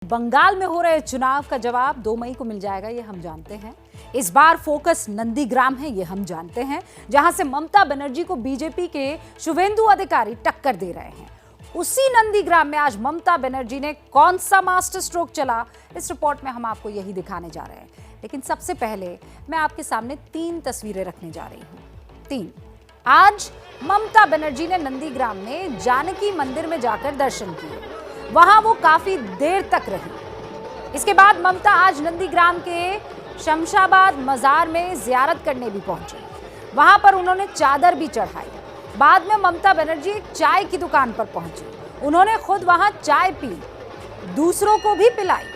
बंगाल में हो रहे चुनाव का जवाब 2 मई को मिल जाएगा, ये हम जानते हैं। इस बार फोकस नंदीग्राम है, ये हम जानते हैं, जहां से ममता बनर्जी को बीजेपी के शुभेंदु अधिकारी टक्कर दे रहे हैं। उसी नंदीग्राम में आज ममता बनर्जी ने कौन सा मास्टर स्ट्रोक चला, इस रिपोर्ट में हम आपको यही दिखाने जा रहे हैं। लेकिन सबसे पहले मैं आपके सामने 3 तस्वीरें रखने जा रही हूं। 3। आज ममता बनर्जी ने नंदीग्राम में जानकी मंदिर में जाकर दर्शन किए, वहां वो काफी देर तक रही। इसके बाद ममता आज नंदीग्राम के शमशाबाद मजार में जियारत करने भी पहुंची। वहां पर उन्होंने चादर भी चढ़ाई। बाद में ममता बनर्जी एक चाय की दुकान पर पहुंची। उन्होंने खुद वहां चाय पी, दूसरों को भी पिलाई।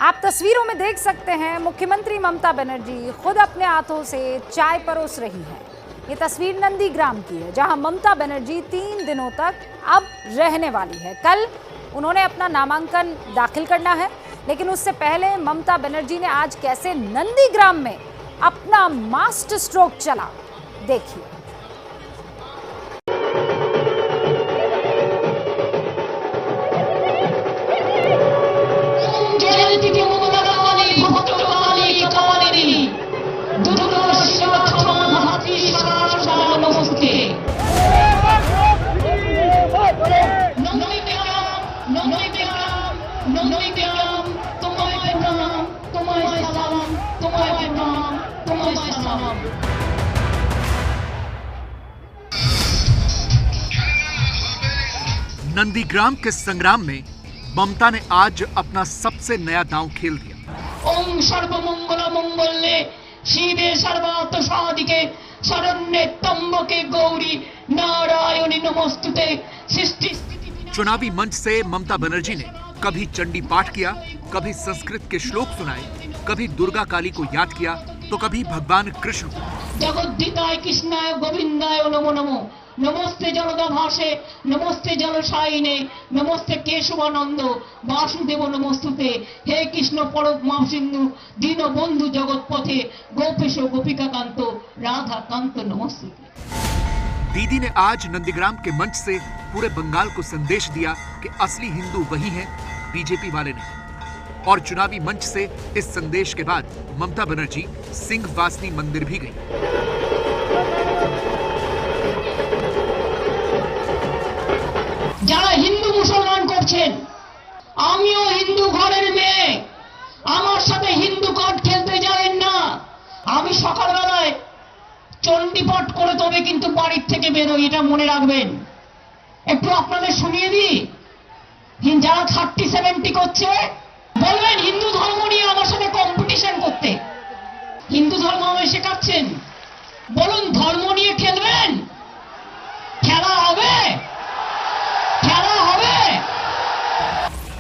आप तस्वीरों में देख सकते हैं, मुख्यमंत्री ममता बनर्जी खुद अपने हाथों से चाय परोस रही हैं। ये तस्वीर नंदीग्राम की है, जहां ममता बनर्जी 3 दिनों तक अब रहने वाली है। कल उन्होंने अपना नामांकन दाखिल करना है, लेकिन उससे पहले ममता बनर्जी ने आज कैसे नंदीग्राम में अपना मास्टर स्ट्रोक चला, देखिए। नंदीग्राम के संग्राम में ममता ने आज अपना सबसे नया दांव खेल दिया। ओम सर्वमंगल मंगल्ये शिवे सर्वार्थ साधिके शरण्ये त्र्यंबके गौरी नारायणी नमोस्तुते। चुनावी मंच से ममता बनर्जी ने कभी चंडी पाठ किया, कभी संस्कृत के श्लोक सुनाए, कभी दुर्गा काली को याद किया, तो कभी भगवान कृष्ण को। जगद्दिताय कृष्णाय गोविंदाय नमो नमो, नमस्ते जलदा भाषे, नमस्ते जलशायिने, नमस्ते केशवानंद वासुदेव नमस्तुते। हे कृष्ण परम सिंधु दीन बंधु जगत पथे गोपेश गोपिका कांत राधा कांत नमस्तुते। दीदी ने आज नंदीग्राम के मंच से पूरे बंगाल को संदेश दिया कि असली हिंदू वही हैं, बीजेपी वाले नहीं। और चुनावी मंच से इस संदेश के बाद ममता बनर्जी सिंहवासनी मंदिर भी गई। যারা হিন্দু মুসলমান করছেন, আমিও হিন্দু ঘরের মেয়ে, আমার সাথে হিন্দু কার্ড খেলতে যাবেন না। আমি সকালবেলায় চণ্ডীপাঠ করে তবে কিন্তু বাড়ির থেকে বেরোই, এটা মনে রাখবেন। একটু আপনাদের শুনিয়ে দিই, যারা 30-70 করছে বলবেন হিন্দু ধর্ম নিয়ে আমার সাথে কম্পিটিশন করতে। হিন্দু ধর্ম আমায় শেখাচ্ছেন, বলুন ধর্ম নিয়ে খেলবেন? খেলা হবে?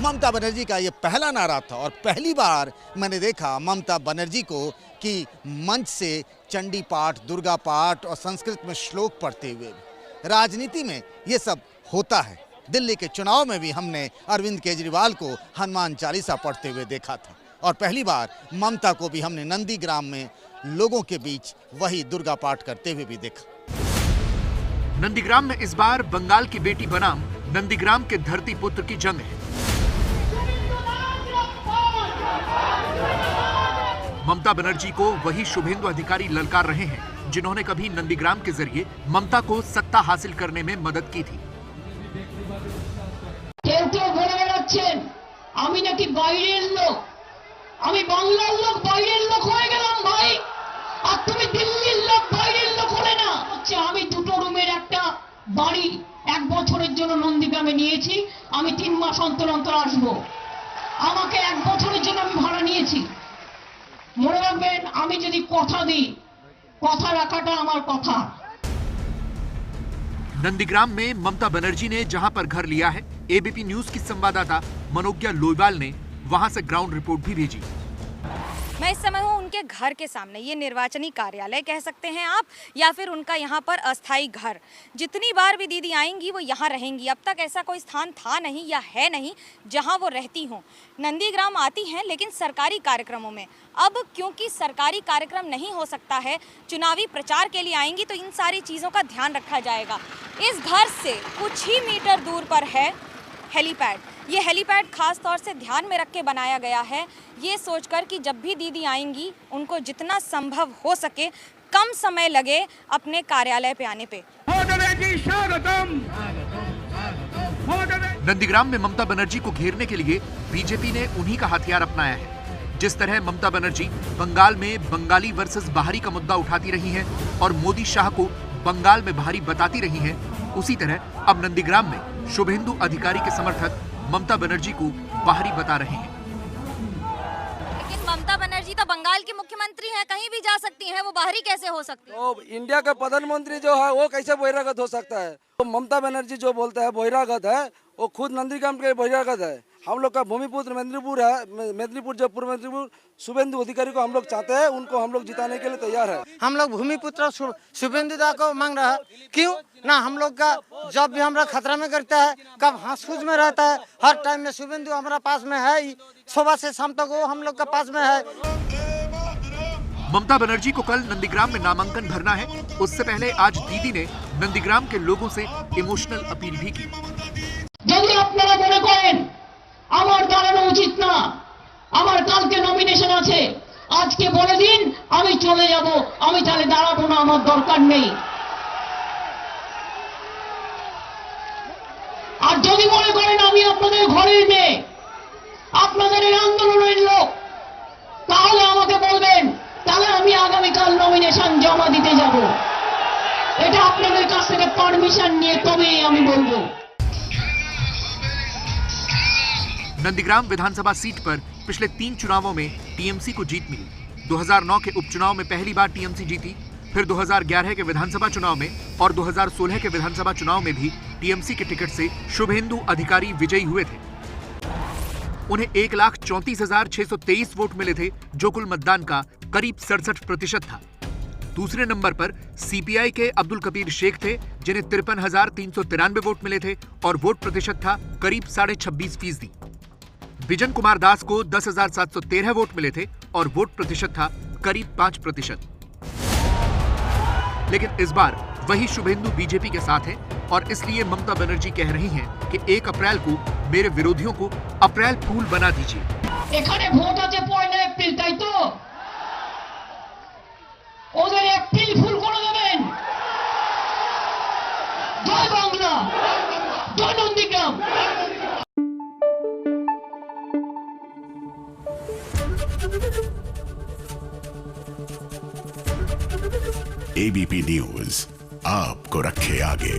ममता बनर्जी का ये पहला नारा था और पहली बार मैंने देखा ममता बनर्जी को कि मंच से चंडी पाठ, दुर्गा पाठ और संस्कृत में श्लोक पढ़ते हुए। राजनीति में ये सब होता है। दिल्ली के चुनाव में भी हमने अरविंद केजरीवाल को हनुमान चालीसा पढ़ते हुए देखा था, और पहली बार ममता को भी हमने नंदीग्राम में लोगों के बीच वही दुर्गा पाठ करते हुए भी देखा। नंदीग्राम में इस बार बंगाल की बेटी बनाम नंदीग्राम के धरती पुत्र की जंग है। ममता बनर्जी को वही शुभेंदु अधिकारी ललकार रहे हैं, जिन्होंने कभी नंदीग्राम के जरिए ममता को सत्ता हासिल करने में मदद की थी। আমি নাকি বাইরের লোক, আমি বাংলার লোক বাইরের লোক হয়ে গেলাম ভাই, আর তুমি দিল্লির লোক বাইরের লোক হলে না। আমি 2 রুমের একটা বাড়ি 1 বছরের জন্য নন্দীগ্রামে নিয়েছি। আমি 3 মাস অন্তর অন্তর আসবো। আমাকে 1 বছরের জন্য আমি ভাড়া নিয়েছি। মনে রাখবেন, আমি যদি কথা দিই, কথা রাখাটা আমার কথা। नंदीग्राम में ममता बनर्जी ने जहां पर घर लिया है, एबीपी न्यूज की संवाददाता मनोज्ञा लोईवाल ने वहां से ग्राउंड रिपोर्ट भी भेजी। मैं इस समय हूँ उनके घर के सामने। ये निर्वाचनी कार्यालय कह सकते हैं आप, या फिर उनका यहाँ पर अस्थायी घर। जितनी बार भी दीदी आएंगी वो यहाँ रहेंगी। अब तक ऐसा कोई स्थान था नहीं या है नहीं जहाँ वो रहती हों। नंदीग्राम आती हैं लेकिन सरकारी कार्यक्रमों में। अब क्योंकि सरकारी कार्यक्रम नहीं हो सकता है, चुनावी प्रचार के लिए आएंगी तो इन सारी चीज़ों का ध्यान रखा जाएगा। इस घर से कुछ ही मीटर दूर पर है हेलीपैड। ये हेलीपैड खास तौर से ध्यान में रख के बनाया गया है, ये सोचकर कि जब भी दीदी आएंगी उनको जितना संभव हो सके कम समय लगे अपने कार्यालय पे आने पे। नंदीग्राम में ममता बनर्जी को घेरने के लिए बीजेपी ने उन्हीं का हथियार अपनाया है। जिस तरह ममता बनर्जी बंगाल में बंगाली वर्सेस बाहरी का मुद्दा उठाती रही हैं और मोदी शाह को बंगाल में बाहरी बताती रही हैं, उसी तरह अब नंदीग्राम में शुभेंदु अधिकारी के समर्थक ममता बनर्जी को बाहरी बता रहे हैं। लेकिन ममता बनर्जी तो बंगाल की मुख्यमंत्री हैं, कहीं भी जा सकती हैं, वो बाहरी कैसे हो सकती है? तो इंडिया का प्रधानमंत्री जो है वो कैसे बहिरागत हो सकता है? तो ममता बनर्जी जो बोलता है बहिरागत है, वो खुद नंदीग्राम के बहिरागत है। हम लोग का भूमिपुत्र मेदिनीपुर है, मेदिनीपुर जो पूर्व मेदिनीपुर शुभेंदु अधिकारी को हम लोग चाहते हैं, उनको हम लोग जिताने के लिए तैयार है। हम लोग भूमिपुत्र शुभेंदु दा को मांग रहा है, क्यों ना? हम लोग का जब भी हमारा खतरा में करता है, कब हंस में रहता है, हर टाइम में शुभेंदु हमारा पास में है, सुबह से शाम तक वो हम लोग का पास में है। ममता बनर्जी को कल नंदीग्राम में नामांकन भरना है। उससे पहले आज दीदी ने नंदीग्राम के लोगों से इमोशनल अपील भी की। যদি আপনারা মনে করেন আমার দাঁড়ানো উচিত না, আমার কালকে নমিনেশন আছে, আজকে বলে দিন আমি চলে যাব, আমি তাহলে দাঁড়াবো না, আমার দরকার নেই। আর যদি মনে করেন আমি আপনাদের ঘরের মেয়ে, আপনাদের এই আন্দোলনের লোক, তাহলে আমাকে বলবেন, তাহলে আমি আগামীকাল নমিনেশন জমা দিতে যাব। এটা আপনাদের কাছ থেকে পারমিশন নিয়ে তবেই আমি বলবো। नंदीग्राम विधानसभा सीट पर पिछले 3 चुनावों में टीएमसी को जीत मिली। 2009 के उपचुनाव में पहली बार टीएमसी जीती, फिर 2011 के विधानसभा चुनाव में और 2016 के विधानसभा चुनाव में भी टीएमसी के टिकट से शुभेंदु अधिकारी विजयी हुए थे। उन्हें 1,34,623 वोट मिले थे, जो कुल मतदान का करीब 67% था। दूसरे नंबर पर सीपीआई के अब्दुल कबीर शेख थे, जिन्हें 53,393 वोट मिले थे और वोट प्रतिशत था करीब 26.5%। बिजन कुमार दास को 10,713 वोट मिले थे और वोट प्रतिशत था करीब 5%। लेकिन इस बार वही शुभेंदु बीजेपी के साथ है और इसलिए ममता बनर्जी कह रही हैं कि 1 अप्रैल को मेरे विरोधियों को अप्रैल फूल बना दीजिए। এখানে ভোট আছে 1 এপ্রিল, তাই তো? ওদের এপ্রিল ফুল করে দেবেন। জয় বাংলা, জয় নন্দীগ্রাম। एबीपी न्यूज आपको रखे आगे।